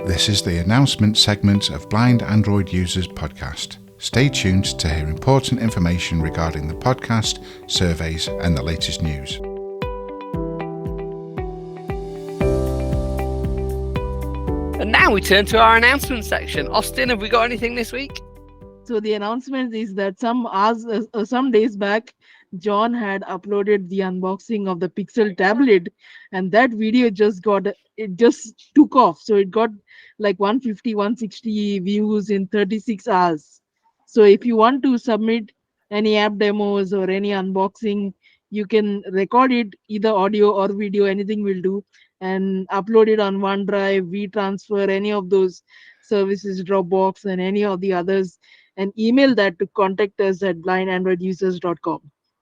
This is the announcement segment of Blind Android Users podcast. Stay tuned to hear important information regarding the podcast, surveys, and the latest news. And now we turn to our announcement section. Austin, have we got anything this week? So the announcement is that some days back, John had uploaded the unboxing of the Pixel tablet, and that video just took off. So it got like 150, 160 views in 36 hours. So if you want to submit any app demos or any unboxing, you can record it, either audio or video, anything will do, and upload it on OneDrive, WeTransfer, any of those services, Dropbox, and any of the others, and email that to contactus@blindandroidusers.com.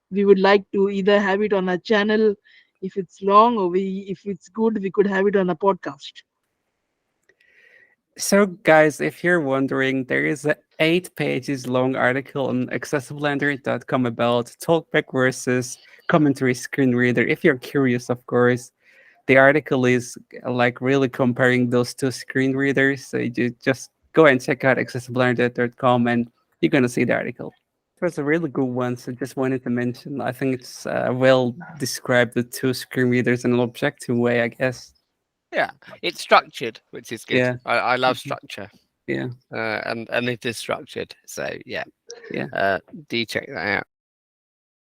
We would like to either have it on a channel if it's long, or if it's good, we could have it on a podcast. So, guys, if you're wondering, there is an 8 pages long article on accessibleandroid.com about Talkback versus commentary screen reader. If you're curious, of course, the article is like really comparing those two screen readers. So you just go and check out accessibleandroid.com and you're going to see the article. It was a really good one, so just wanted to mention. I think it's well described the two screen readers in an objective way, I guess. Yeah, it's structured, which is good. Yeah. I love structure. Yeah. And it is structured. So, yeah. Yeah. Do check that out.